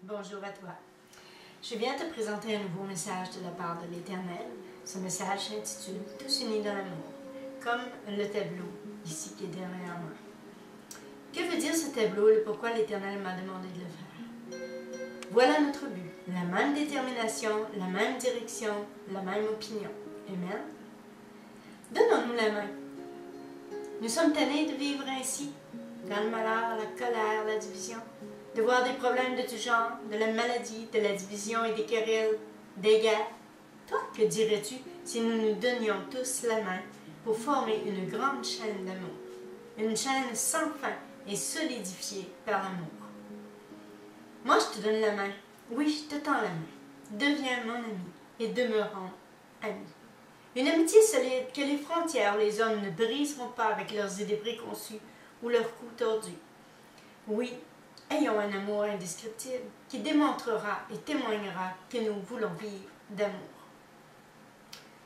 Bonjour à toi. Je viens te présenter un nouveau message de la part de l'Éternel. Ce message s'intitule « Tous unis dans l'amour », comme le tableau ici qui est derrière moi. Que veut dire ce tableau et pourquoi l'Éternel m'a demandé de le faire? Voilà notre but, la même détermination, la même direction, la même opinion. Amen. Donnons-nous la main. Nous sommes tannés de vivre ainsi, dans le malheur, la colère, la division, de voir des problèmes de tout genre, de la maladie, de la division et des querelles, des guerres. Toi, que dirais-tu si nous nous donnions tous la main pour former une grande chaîne d'amour, une chaîne sans fin et solidifiée par l'amour? Moi, je te donne la main. Oui, je te tends la main. Deviens mon ami et demeurons amis. Une amitié solide que les frontières ou les hommes ne briseront pas avec leurs idées préconçues ou leurs coups tordus. Oui, ayons un amour indescriptible qui démontrera et témoignera que nous voulons vivre d'amour.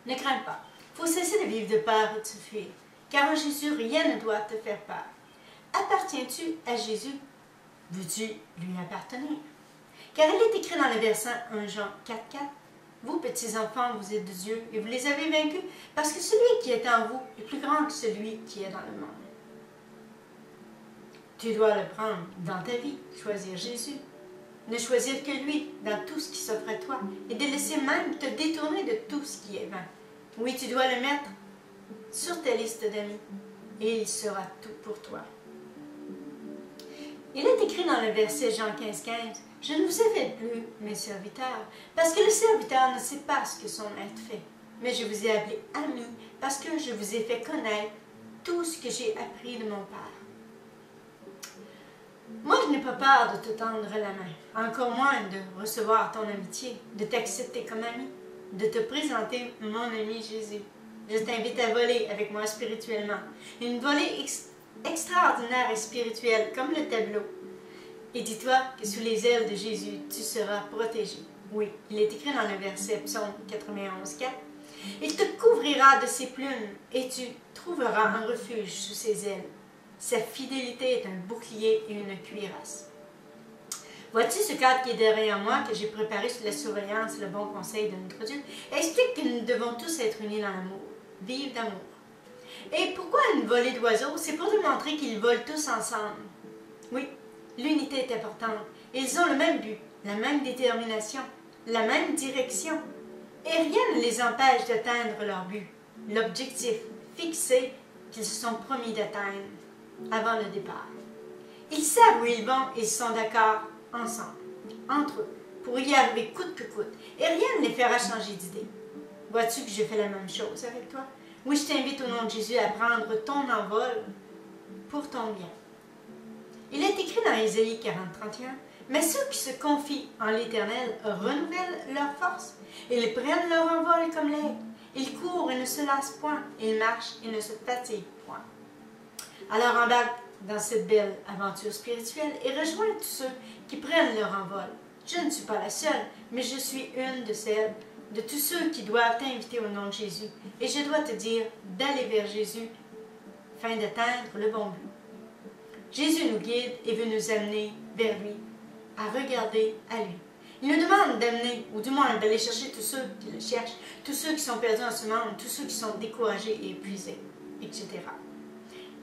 Ne crains pas, il faut cesser de vivre de peur et de se fuir, car en Jésus, rien ne doit te faire peur. Appartiens-tu à Jésus? Veux-tu lui appartenir? Car il est écrit dans le verset 1 Jean 4,4 « Vous, petits enfants, vous êtes de Dieu, et vous les avez vaincus, parce que celui qui est en vous est plus grand que celui qui est dans le monde. » Tu dois le prendre dans ta vie, choisir Jésus. Ne choisir que lui dans tout ce qui s'offre à toi, et de laisser même te détourner de tout ce qui est vain. Oui, tu dois le mettre sur ta liste d'amis, et il sera tout pour toi. Il est écrit dans le verset Jean 15,15 « Je ne vous ai fait plus, mes serviteurs, parce que le serviteur ne sait pas ce que son maître fait. Mais je vous ai appelés amis, parce que je vous ai fait connaître tout ce que j'ai appris de mon Père. » Moi, je n'ai pas peur de te tendre la main, encore moins de recevoir ton amitié, de t'accepter comme ami, de te présenter mon ami Jésus. Je t'invite à voler avec moi spirituellement, une volée extraordinaire et spirituelle comme le tableau. Et dis-toi que sous les ailes de Jésus, tu seras protégé. Oui, il est écrit dans le verset Psaume 91,4 « Il te couvrira de ses plumes et tu trouveras un refuge sous ses ailes. Sa fidélité est un bouclier et une cuirasse. » Vois-tu ce cadre qui est derrière moi, que j'ai préparé sous la surveillance et le bon conseil de notre Dieu, explique que nous devons tous être unis dans l'amour, vivre d'amour. Et pourquoi une volée d'oiseaux? C'est pour te montrer qu'ils volent tous ensemble. Oui, l'unité est importante. Ils ont le même but, la même détermination, la même direction. Et rien ne les empêche d'atteindre leur but, l'objectif fixé qu'ils se sont promis d'atteindre avant le départ. Ils savent où ils vont et ils sont d'accord ensemble, entre eux, pour y arriver coûte que coûte. Et rien ne les fera changer d'idée. Vois-tu que je fais la même chose avec toi? Oui, je t'invite au nom de Jésus à prendre ton envol pour ton bien. Il est écrit dans Ésaïe 40,31 « Mais ceux qui se confient en l'Éternel renouvellent leur force. Ils prennent leur envol comme l'aigle. Ils courent et ne se lassent point. Ils marchent et ne se fatiguent point. » Alors embarque dans cette belle aventure spirituelle et rejoins tous ceux qui prennent leur envol. Je ne suis pas la seule, mais je suis une de celles, de tous ceux qui doivent t'inviter au nom de Jésus. Et je dois te dire d'aller vers Jésus afin d'atteindre le bon but. Jésus nous guide et veut nous amener vers lui, à regarder à lui. Il nous demande d'amener, ou du moins d'aller chercher tous ceux qui le cherchent, tous ceux qui sont perdus en ce monde, tous ceux qui sont découragés et épuisés, etc.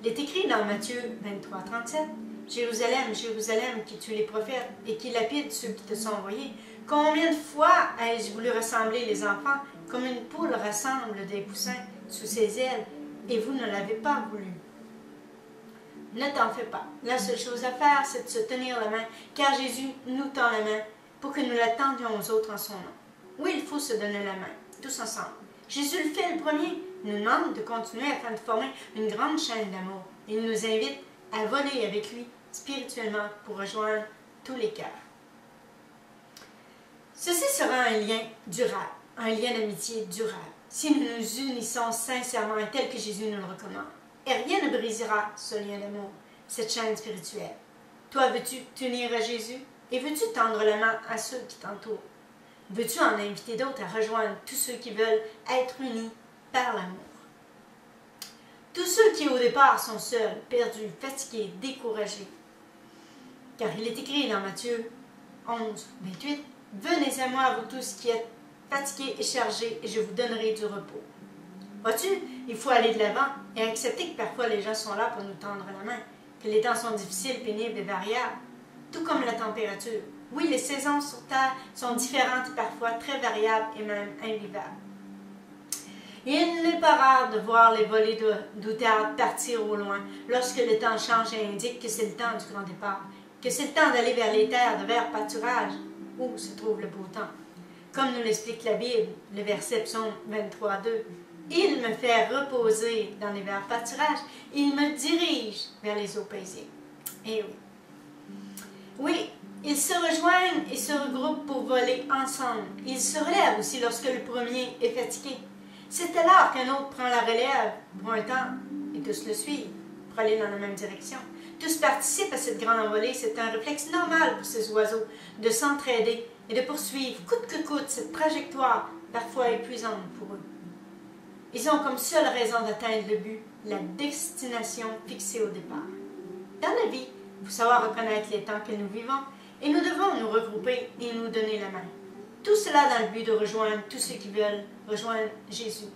Il est écrit dans Matthieu 23,37 « Jérusalem, Jérusalem, qui tue les prophètes et qui lapide ceux qui te sont envoyés, combien de fois ai-je voulu rassembler les enfants comme une poule rassemble des poussins sous ses ailes, et vous ne l'avez pas voulu. » Ne t'en fais pas. La seule chose à faire, c'est de se tenir la main, car Jésus nous tend la main pour que nous la tendions aux autres en son nom. Oui, il faut se donner la main, tous ensemble. Jésus le fait le premier. Il nous demande de continuer afin de former une grande chaîne d'amour. Il nous invite à voler avec lui spirituellement pour rejoindre tous les cœurs. Ceci sera un lien durable, un lien d'amitié durable, si nous nous unissons sincèrement et tel que Jésus nous le recommande. Et rien ne brisera ce lien d'amour, cette chaîne spirituelle. Toi, veux-tu t'unir à Jésus? Et veux-tu tendre la main à ceux qui t'entourent? Veux-tu en inviter d'autres à rejoindre tous ceux qui veulent être unis par l'amour? Tous ceux qui au départ sont seuls, perdus, fatigués, découragés. Car il est écrit dans Matthieu 11, 28. Venez à moi, vous tous qui êtes fatigués et chargés, et je vous donnerai du repos. Vois-tu, il faut aller de l'avant et accepter que parfois les gens sont là pour nous tendre la main, que les temps sont difficiles, pénibles et variables, tout comme la température. Oui, les saisons sur Terre sont différentes et parfois très variables et même invivables. Il n'est pas rare de voir les volées d'outardes partir au loin lorsque le temps change et indique que c'est le temps du grand départ, que c'est le temps d'aller vers les terres de vert pâturage où se trouve le beau temps. Comme nous l'explique la Bible, le verset Psaume 23, 2. Il me fait reposer dans les verts pâturages, il me dirige vers les eaux paisibles. Eh oui. Oui, ils se rejoignent et se regroupent pour voler ensemble. Ils se relèvent aussi lorsque le premier est fatigué. C'est alors qu'un autre prend la relève pour un temps et tous le suivent pour aller dans la même direction. Tous participent à cette grande envolée. C'est un réflexe normal pour ces oiseaux de s'entraider et de poursuivre coûte que coûte cette trajectoire parfois épuisante pour eux. Ils ont comme seule raison d'atteindre le but, la destination fixée au départ. Dans la vie, il faut savoir reconnaître les temps que nous vivons et nous devons nous regrouper et nous donner la main. Tout cela dans le but de rejoindre tous ceux qui veulent rejoindre Jésus.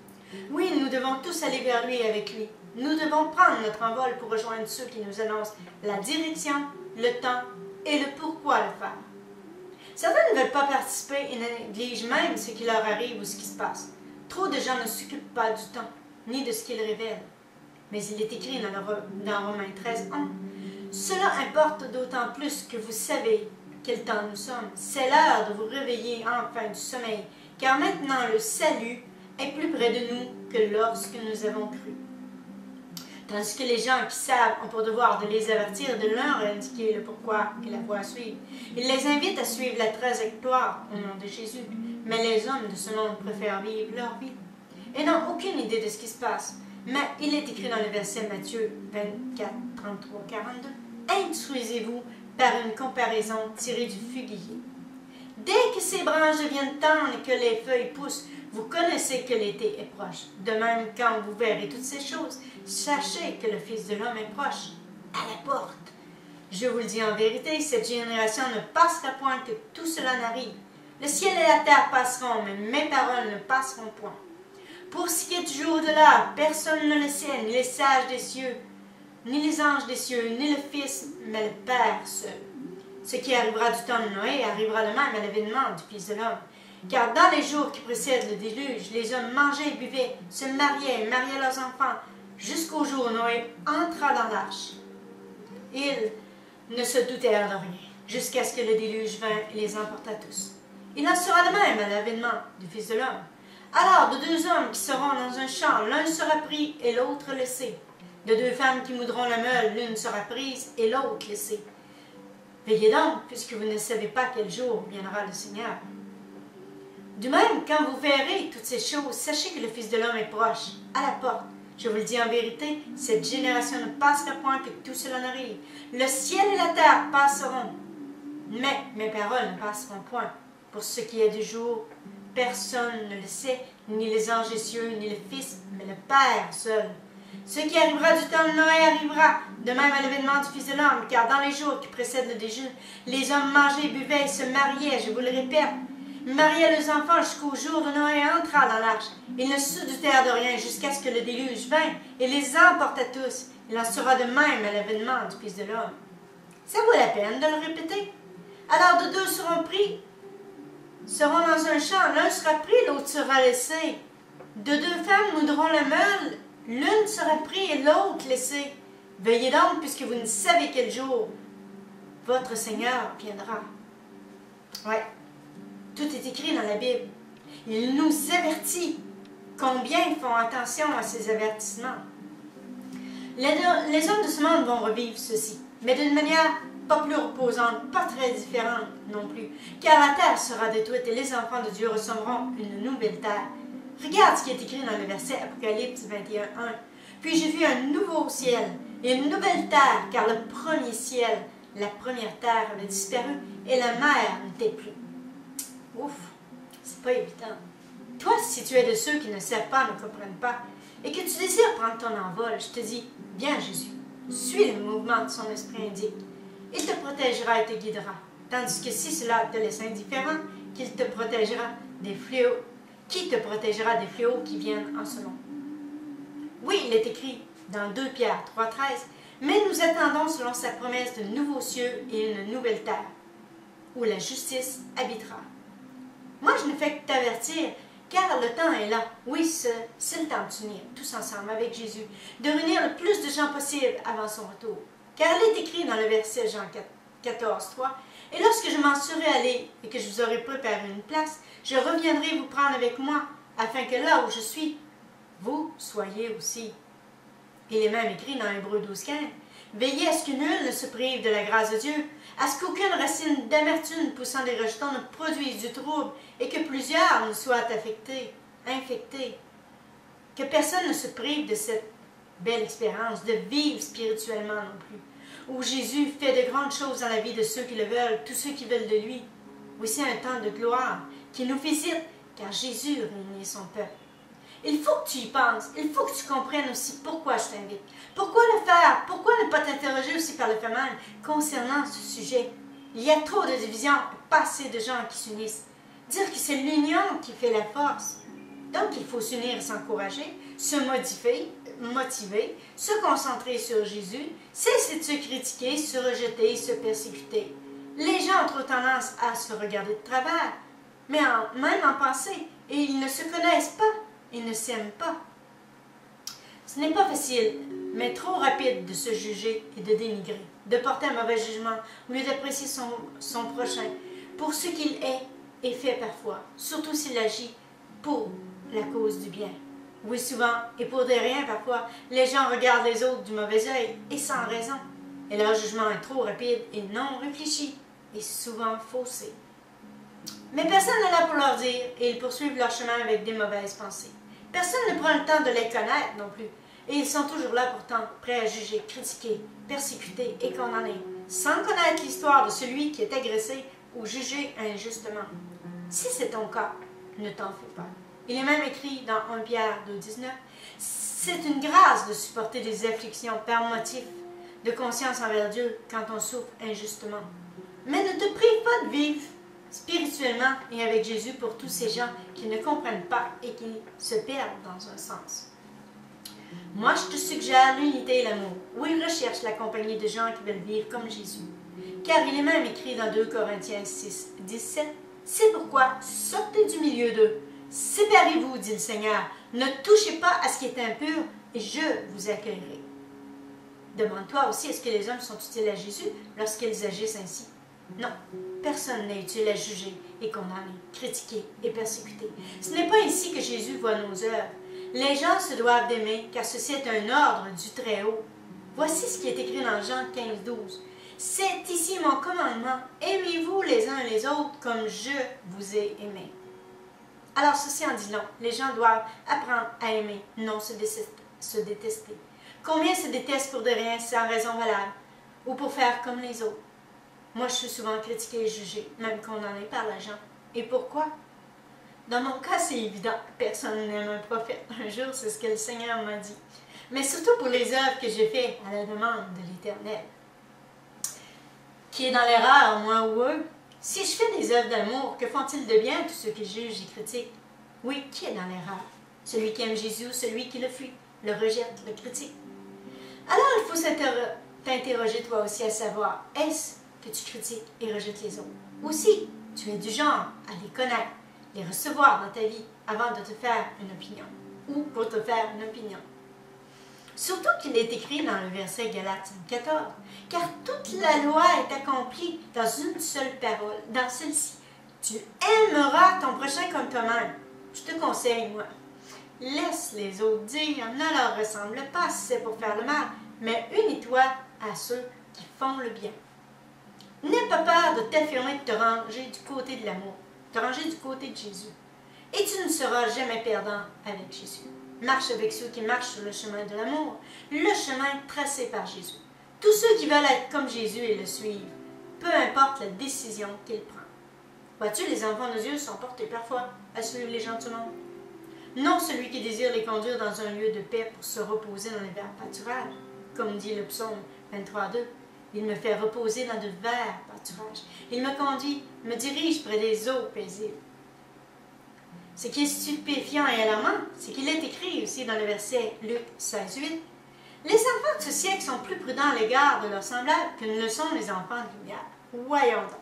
Oui, nous devons tous aller vers lui et avec lui. Nous devons prendre notre envol pour rejoindre ceux qui nous annoncent la direction, le temps et le pourquoi le faire. Certains ne veulent pas participer et négligent même ce qui leur arrive ou ce qui se passe. Trop de gens ne s'occupent pas du temps, ni de ce qu'il révèle. Mais il est écrit dans Romains 13, 11. Cela importe d'autant plus que vous savez quel temps nous sommes. C'est l'heure de vous réveiller enfin du sommeil, car maintenant le salut est plus près de nous que lorsque nous avons cru. Tandis que les gens qui savent ont pour devoir de les avertir, de leur indiquer le pourquoi et la voie à suivre. Ils les invitent à suivre la trajectoire au nom de Jésus. Mais les hommes de ce monde préfèrent vivre leur vie et n'ont aucune idée de ce qui se passe. Mais il est écrit dans le verset Matthieu 24, 33, 42. Instruisez-vous par une comparaison tirée du figuier. Dès que ses branches deviennent tendres et que les feuilles poussent, vous connaissez que l'été est proche. De même, quand vous verrez toutes ces choses, sachez que le Fils de l'homme est proche, à la porte. Je vous le dis en vérité, cette génération ne passera point que tout cela n'arrive. Le ciel et la terre passeront, mais mes paroles ne passeront point. Pour ce qui est du jour de l'heure, personne ne le sait, ni les sages des cieux, ni les anges des cieux, ni le Fils, mais le Père seul. Ce qui arrivera du temps de Noé arrivera de même à l'avènement du Fils de l'homme. Car dans les jours qui précèdent le déluge, les hommes mangeaient et buvaient, se mariaient et mariaient leurs enfants, jusqu'au jour où Noé entra dans l'arche. Ils ne se doutèrent de rien, jusqu'à ce que le déluge vînt et les emporta tous. Il en sera de même à l'avènement du Fils de l'homme. Alors, de deux hommes qui seront dans un champ, l'un sera pris et l'autre laissé. De deux femmes qui moudront la meule, l'une sera prise et l'autre laissée. Veillez donc, puisque vous ne savez pas quel jour viendra le Seigneur. De même, quand vous verrez toutes ces choses, sachez que le Fils de l'homme est proche, à la porte. Je vous le dis en vérité, cette génération ne passera point que tout cela n'arrive. Le ciel et la terre passeront, mais mes paroles ne passeront point. Pour ce qui est du jour, personne ne le sait, ni les anges des cieux, ni le Fils, mais le Père seul. Ce qui arrivera du temps de Noé arrivera, de même à l'avènement du Fils de l'homme, car dans les jours qui précèdent le déjeuner, les hommes mangeaient, buvaient et se mariaient, je vous le répète, mariaient leurs enfants jusqu'au jour de Noé entra dans l'arche. Ils ne se doutèrent de rien jusqu'à ce que le déluge vînt et les emporta tous. Il en sera de même à l'avènement du Fils de l'homme. Ça vaut la peine de le répéter. Alors de deux seront dans un champ, l'un sera pris, l'autre sera laissé. De deux femmes moudront la meule, l'une sera prise et l'autre laissée. Veillez donc, puisque vous ne savez quel jour votre Seigneur viendra. Ouais, tout est écrit dans la Bible. Il nous avertit. Combien ils font attention à ces avertissements. Les hommes de ce monde vont revivre ceci, mais d'une manière pas plus reposante, pas très différente non plus, car la terre sera détruite et les enfants de Dieu recevront une nouvelle terre. Regarde ce qui est écrit dans le verset Apocalypse 21, 1. Puis j'ai vu un nouveau ciel et une nouvelle terre, car le premier ciel, la première terre avait disparu et la mer n'était plus. Ouf, c'est pas évident. Toi, si tu es de ceux qui ne savent pas, ne comprennent pas, et que tu désires prendre ton envol, je te dis, viens Jésus, suis le mouvement de son esprit indique. Il te protégera et te guidera. Tandis que si cela te laisse indifférent, qui te protégera des fléaux qui viennent en ce monde. Oui, il est écrit dans 2 Pierre 3,13, mais nous attendons selon sa promesse de nouveaux cieux et une nouvelle terre, où la justice habitera. Moi, je ne fais que t'avertir, car le temps est là. Oui, c'est le temps d'unir, tous ensemble, avec Jésus, de réunir le plus de gens possible avant son retour. Car il est écrit dans le verset Jean 14,3, « Et lorsque je m'en serai allé et que je vous aurai préparé une place, je reviendrai vous prendre avec moi, afin que là où je suis, vous soyez aussi. » Il est même écrit dans Hébreux 12,15, « Veillez à ce que nul ne se prive de la grâce de Dieu, à ce qu'aucune racine d'amertume poussant des rejetons ne produise du trouble et que plusieurs ne soient infectés. Que personne ne se prive de cette belle expérience de vivre spirituellement non plus, où Jésus fait de grandes choses dans la vie de ceux qui le veulent, tous ceux qui veulent de lui. Aussi un temps de gloire qui nous visite, car Jésus réunit son peuple. Il faut que tu y penses, il faut que tu comprennes aussi pourquoi je t'invite. Pourquoi le faire? Pourquoi ne pas t'interroger aussi par le fait même concernant ce sujet? Il y a trop de divisions, pas assez de gens qui s'unissent. Dire que c'est l'union qui fait la force. Donc il faut s'unir et s'encourager, se motiver, se concentrer sur Jésus, cesser de se critiquer, se rejeter, se persécuter. Les gens ont trop tendance à se regarder de travers, mais même en pensée, et ils ne se connaissent pas. Ils ne s'aiment pas. Ce n'est pas facile, mais trop rapide de se juger et de dénigrer, de porter un mauvais jugement, au lieu d'apprécier son prochain pour ce qu'il est et fait parfois, surtout s'il agit pour la cause du bien. Oui, souvent, et pour des riens parfois, les gens regardent les autres du mauvais œil, et sans raison. Et leur jugement est trop rapide et non réfléchi, et souvent faussé. Mais personne n'est là pour leur dire, et ils poursuivent leur chemin avec des mauvaises pensées. Personne ne prend le temps de les connaître non plus, et ils sont toujours là pourtant, prêts à juger, critiquer, persécuter et condamner, sans connaître l'histoire de celui qui est agressé ou jugé injustement. Si c'est ton cas, ne t'en fais pas. Il est même écrit dans 1 Pierre 2,19, « C'est une grâce de supporter des afflictions par motif de conscience envers Dieu quand on souffre injustement. Mais ne te prive pas de vivre spirituellement et avec Jésus pour tous ces gens qui ne comprennent pas et qui se perdent dans un sens. Moi, je te suggère l'unité et l'amour. Oui, recherche la compagnie de gens qui veulent vivre comme Jésus. Car il est même écrit dans 2 Corinthiens 6, 17, « C'est pourquoi sortez du milieu d'eux. Séparez-vous, dit le Seigneur. Ne touchez pas à ce qui est impur et je vous accueillerai. » Demande-toi aussi, est-ce que les hommes sont utiles à Jésus lorsqu'ils agissent ainsi? Non, personne n'est utile à juger et condamner, critiquer et persécuter. Ce n'est pas ici que Jésus voit nos œuvres. Les gens se doivent d'aimer, car ceci est un ordre du Très-Haut. Voici ce qui est écrit dans Jean 15, 12. « C'est ici mon commandement, aimez-vous les uns les autres comme je vous ai aimés. » Alors ceci en dit long, les gens doivent apprendre à aimer, non se détester. Combien se détestent pour de rien sans raison valable, ou pour faire comme les autres? Moi, je suis souvent critiquée et jugée, même condamnée par la gens. Et pourquoi? Dans mon cas, c'est évident. Personne n'aime un prophète. Un jour, c'est ce que le Seigneur m'a dit. Mais surtout pour les œuvres que j'ai faites à la demande de l'Éternel. Qui est dans l'erreur, moi ou eux? Si je fais des œuvres d'amour, que font-ils de bien tous ceux qui jugent et critiquent? Oui, qui est dans l'erreur? Celui qui aime Jésus ou celui qui le fuit, le rejette, le critique? Alors, il faut t'interroger toi aussi à savoir, est-ce que tu critiques et rejettes les autres? Aussi, tu es du genre à les connaître, les recevoir dans ta vie avant de te faire une opinion, ou pour te faire une opinion. Surtout qu'il est écrit dans le verset Galates 14, « Car toute la loi est accomplie dans une seule parole, dans celle-ci. Tu aimeras ton prochain comme toi-même. » Je te conseille, moi, laisse les autres dire, ne leur ressemble pas si c'est pour faire le mal, mais unis-toi à ceux qui font le bien. N'aie pas peur de t'affirmer, de te ranger du côté de l'amour, te ranger du côté de Jésus. Et tu ne seras jamais perdant avec Jésus. Marche avec ceux qui marchent sur le chemin de l'amour, le chemin tracé par Jésus. Tous ceux qui veulent être comme Jésus et le suivre, peu importe la décision qu'il prend. Vois-tu, les enfants de Dieu sont portés parfois à suivre les gens du monde. Non celui qui désire les conduire dans un lieu de paix pour se reposer dans les verts pâturages, comme dit le psaume 23, 2. Il me fait reposer dans de verts pâturages. Il me conduit, me dirige près des eaux paisibles. Ce qui est stupéfiant et alarmant, c'est qu'il est écrit aussi dans le verset Luc 16:8. Les enfants de ce siècle sont plus prudents à l'égard de leurs semblables que ne le sont les enfants de lumière. Voyons donc.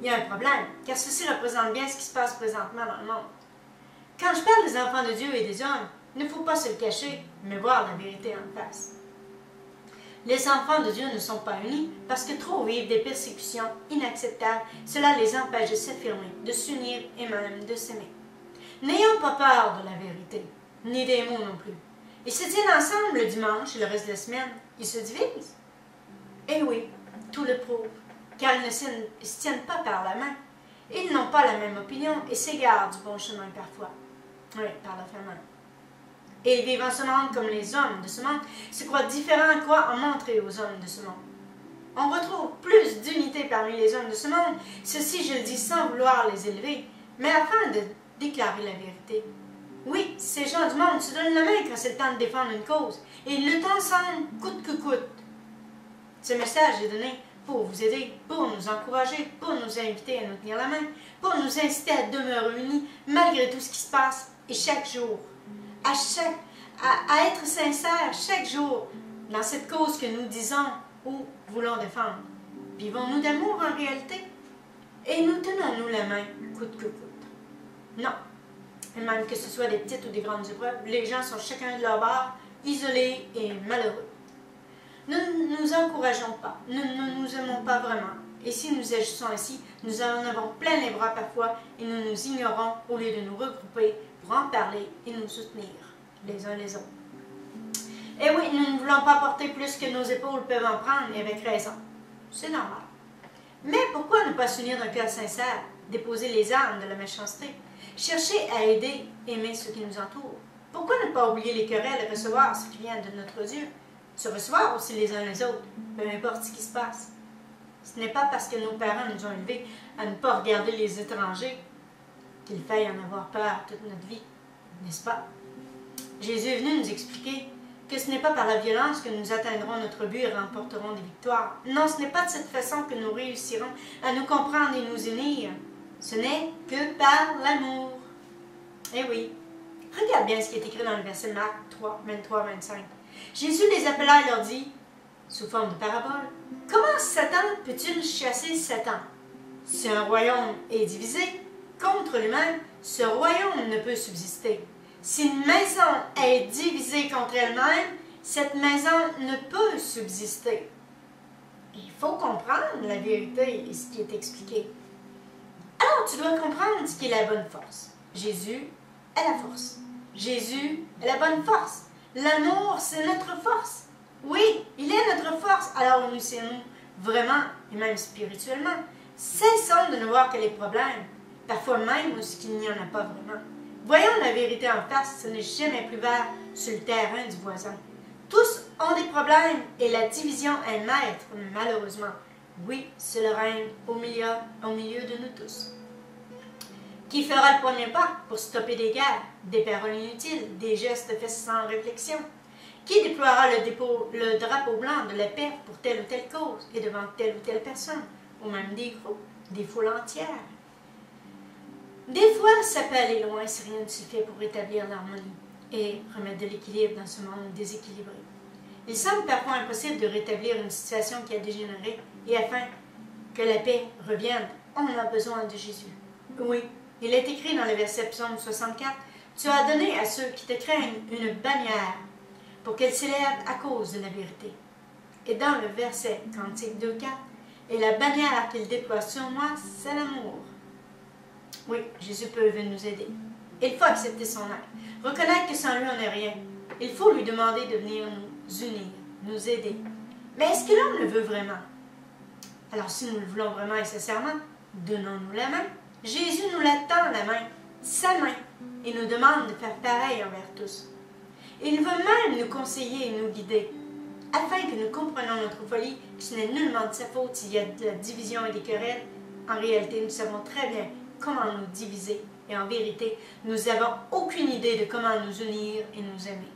Il y a un problème, car ceci représente bien ce qui se passe présentement dans le monde. Quand je parle des enfants de Dieu et des hommes, il ne faut pas se le cacher, mais voir la vérité en face. Les enfants de Dieu ne sont pas unis parce que trop vivent des persécutions inacceptables. Cela les empêche de s'affirmer, de s'unir et même de s'aimer. N'ayons pas peur de la vérité, ni des mots non plus. Ils se tiennent ensemble le dimanche et le reste de la semaine. Ils se divisent. Et oui, tout le prouve, car ils ne se tiennent pas par la main. Ils n'ont pas la même opinion et s'égarent du bon chemin parfois. Oui, par la famille. Et ils vivent en ce monde comme les hommes de ce monde se croient différents, croient en montrer aux hommes de ce monde. On retrouve plus d'unité parmi les hommes de ce monde, ceci je le dis sans vouloir les élever, mais afin de déclarer la vérité. Oui, ces gens du monde se donnent la main quand c'est le temps de défendre une cause, et ils luttent ensemble, coûte que coûte. Ce message est donné pour vous aider, pour nous encourager, pour nous inviter à nous tenir la main, pour nous inciter à demeurer unis malgré tout ce qui se passe, et chaque jour, à être sincères chaque jour dans cette cause que nous disons ou voulons défendre. Vivons-nous d'amour en réalité? Et nous tenons-nous la main, coûte que coûte? Non. Et même que ce soit des petites ou des grandes épreuves, les gens sont chacun de leur bord, isolés et malheureux. Nous ne nous encourageons pas, nous ne nous aimons pas vraiment. Et si nous agissons ainsi, nous en avons plein les bras parfois et nous nous ignorons au lieu de nous regrouper pour en parler et nous soutenir les uns les autres. Et oui, nous ne voulons pas porter plus que nos épaules peuvent en prendre, et avec raison. C'est normal. Mais pourquoi ne pas s'unir d'un cœur sincère, déposer les armes de la méchanceté, chercher à aider, aimer ceux qui nous entourent? Pourquoi ne pas oublier les querelles et recevoir ce qui vient de notre Dieu? Se recevoir aussi les uns les autres, peu importe ce qui se passe. Ce n'est pas parce que nos parents nous ont élevés à ne pas regarder les étrangers qu'il faille en avoir peur toute notre vie, n'est-ce pas? Jésus est venu nous expliquer que ce n'est pas par la violence que nous atteindrons notre but et remporterons des victoires. Non, ce n'est pas de cette façon que nous réussirons à nous comprendre et nous unir. Ce n'est que par l'amour. Eh oui. Regarde bien ce qui est écrit dans le verset Marc 3, 23-25. Jésus les appela et leur dit, sous forme de parabole, « Comment Satan peut-il chasser Satan? Si un royaume est divisé contre lui-même, ce royaume ne peut subsister. Si une maison est divisée contre elle-même, cette maison ne peut subsister. » Il faut comprendre la vérité et ce qui est expliqué. Alors tu dois comprendre ce qui est la bonne force. Jésus est la force. Jésus est la bonne force. L'amour, c'est notre force. Oui, il est notre force. Alors unissons-nous vraiment et même spirituellement. Cessons de ne voir que les problèmes, parfois même où qu'il n'y en a pas vraiment. Voyons la vérité en face, ce n'est jamais plus vert sur le terrain du voisin. Tous ont des problèmes et la division est maître, malheureusement. Oui, c'est le règne au milieu de nous tous. Qui fera le premier pas pour stopper des guerres, des paroles inutiles, des gestes faits sans réflexion? Qui déploiera le drapeau blanc de la paix pour telle ou telle cause et devant telle ou telle personne, ou même des groupes, des foules entières? Des fois, ça peut aller loin si rien ne se fait pour rétablir l'harmonie et remettre de l'équilibre dans ce monde déséquilibré. Il semble parfois impossible de rétablir une situation qui a dégénéré et afin que la paix revienne, on a besoin de Jésus. Oui, il est écrit dans le verset Psaume 64, « Tu as donné à ceux qui te craignent une bannière pour qu'elle s'élève à cause de la vérité. » Et dans le verset Cantique 2.4, « Et la bannière qu'il déploie sur moi, c'est l'amour. » Oui, Jésus peut venir nous aider. Il faut accepter son aide, reconnaître que sans lui on n'est rien. Il faut lui demander de venir nous unir, nous aider. Mais est-ce que l'homme le veut vraiment? Alors si nous le voulons vraiment et sincèrement, donnons-nous la main. Jésus nous la tend la main, sa main, et nous demande de faire pareil envers tous. Il veut même nous conseiller et nous guider, afin que nous comprenions notre folie, que ce n'est nullement de sa faute s'il y a de la division et des querelles. En réalité, nous savons très bien comment nous diviser, et en vérité, nous n'avons aucune idée de comment nous unir et nous aimer.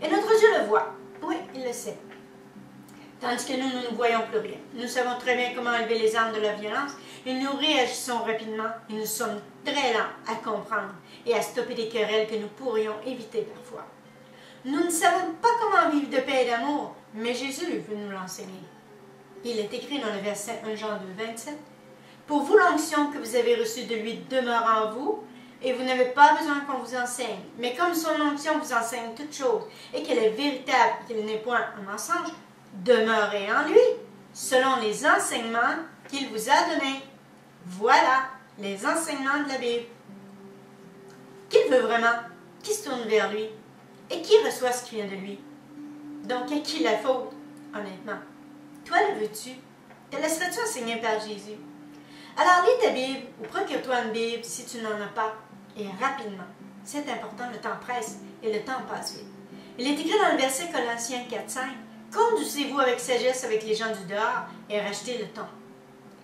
Et notre Dieu le voit, oui, il le sait. Tandis que nous ne voyons plus rien. Nous savons très bien comment élever les armes de la violence et nous réagissons rapidement et nous sommes très lents à comprendre et à stopper des querelles que nous pourrions éviter parfois. Nous ne savons pas comment vivre de paix et d'amour, mais Jésus veut nous l'enseigner. Il est écrit dans le verset 1 Jean 2, 27. « Pour vous, l'onction que vous avez reçue de lui demeure en vous, et vous n'avez pas besoin qu'on vous enseigne. Mais comme son onction vous enseigne toutes choses, et qu'elle est véritable et qu'elle n'est point un mensonge, demeurez en lui, selon les enseignements qu'il vous a donnés. » Voilà les enseignements de la Bible. Qu'il veut vraiment? Qui se tourne vers lui? Et qui reçoit ce qui vient de lui? Donc, à qui la faute, honnêtement? Toi, le veux-tu? Te laisserais-tu enseigner par Jésus? Alors, lis ta Bible ou procure-toi une Bible si tu n'en as pas, et rapidement. C'est important, le temps presse et le temps passe vite. Il est écrit dans le verset Colossiens 4-5, « Conduisez-vous avec sagesse avec les gens du dehors et rachetez le temps. »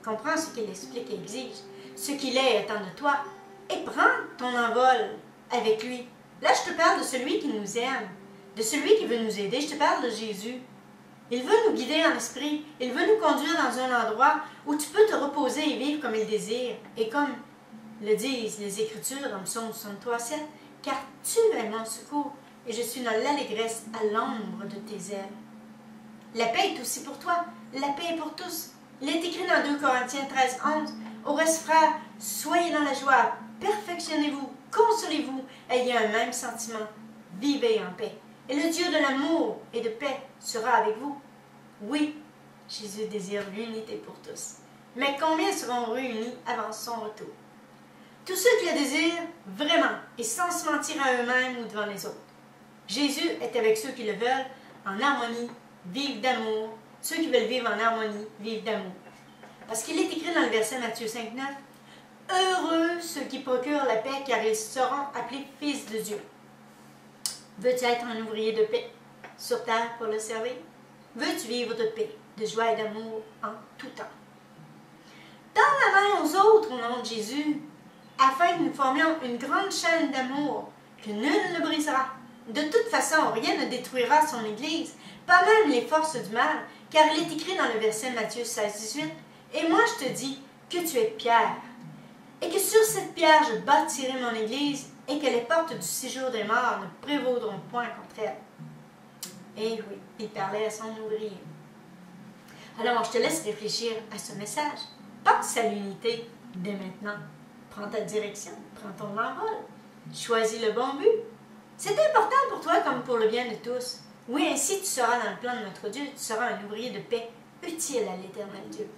Comprends ce qu'il explique et exige. Ce qu'il est attend de toi, et prends ton envol avec lui. Là, je te parle de celui qui nous aime, de celui qui veut nous aider. Je te parle de Jésus. Il veut nous guider en esprit. Il veut nous conduire dans un endroit où tu peux te reposer et vivre comme il désire. Et comme le disent les Écritures dans Psaume 63:7, « Car tu es mon secours, et je suis dans l'allégresse à l'ombre de tes ailes. » La paix est aussi pour toi. La paix est pour tous. Il est écrit dans 2 Corinthiens 13:11, « Au reste, frères, soyez dans la joie, perfectionnez-vous, consolez-vous, ayez un même sentiment, vivez en paix. Et le Dieu de l'amour et de paix sera avec vous. » Oui, Jésus désire l'unité pour tous. Mais combien seront réunis avant son retour? Tous ceux qui le désirent vraiment et sans se mentir à eux-mêmes ou devant les autres. Jésus est avec ceux qui le veulent en harmonie, vivent d'amour. Ceux qui veulent vivre en harmonie, vivent d'amour. Parce qu'il est écrit dans le verset Matthieu 5:9, « Heureux ceux qui procurent la paix, car ils seront appelés fils de Dieu. » Veux-tu être un ouvrier de paix sur terre pour le servir? Veux-tu vivre de paix, de joie et d'amour en tout temps? Tends la main aux autres au nom de Jésus, afin que nous formions une grande chaîne d'amour que nul ne brisera. De toute façon, rien ne détruira son Église, pas même les forces du mal, car il est écrit dans le verset Matthieu 16:18, « Et moi je te dis que tu es Pierre, et que sur cette pierre je bâtirai mon Église, et que les portes du séjour des morts ne prévaudront point contre elle. » Et oui, il parlait à son ouvrier. Alors, je te laisse réfléchir à ce message. Pense à l'unité dès maintenant. Prends ta direction, prends ton envol. Choisis le bon but. C'est important pour toi comme pour le bien de tous. Oui, ainsi tu seras dans le plan de notre Dieu, tu seras un ouvrier de paix utile à l'Éternel Dieu.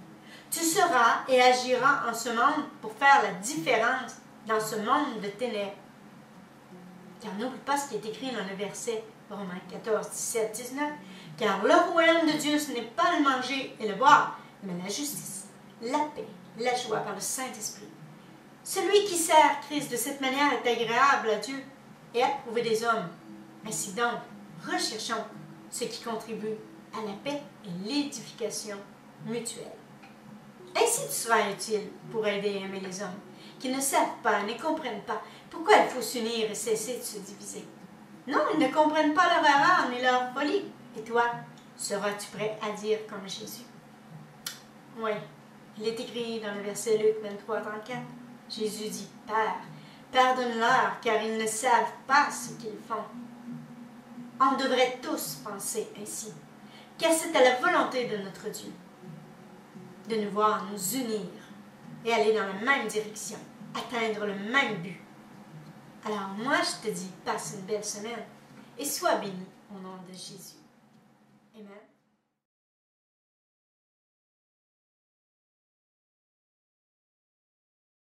Tu seras et agiras en ce monde pour faire la différence dans ce monde de ténèbres. Car n'oublie pas ce qui est écrit dans le verset Romains 14, 17, 19. « Car le royaume de Dieu, ce n'est pas le manger et le boire, mais la justice, la paix, la joie par le Saint-Esprit. Celui qui sert Christ de cette manière est agréable à Dieu et approuvé des hommes. Ainsi donc, recherchons ce qui contribue à la paix et l'édification mutuelle. » Ainsi tu seras utile pour aider et aimer les hommes qui ne savent pas, ne comprennent pas pourquoi il faut s'unir et cesser de se diviser. Non, ils ne comprennent pas leur erreur ni leur folie. Et toi, seras-tu prêt à dire comme Jésus? Oui, il est écrit dans le verset Luc 23, 34. Jésus dit, « Père, pardonne-leur, car ils ne savent pas ce qu'ils font. » On devrait tous penser ainsi, car c'est à la volonté de notre Dieu de nous voir nous unir et aller dans la même direction, atteindre le même but. Alors moi, je te dis, passe une belle semaine et sois béni au nom de Jésus. Amen.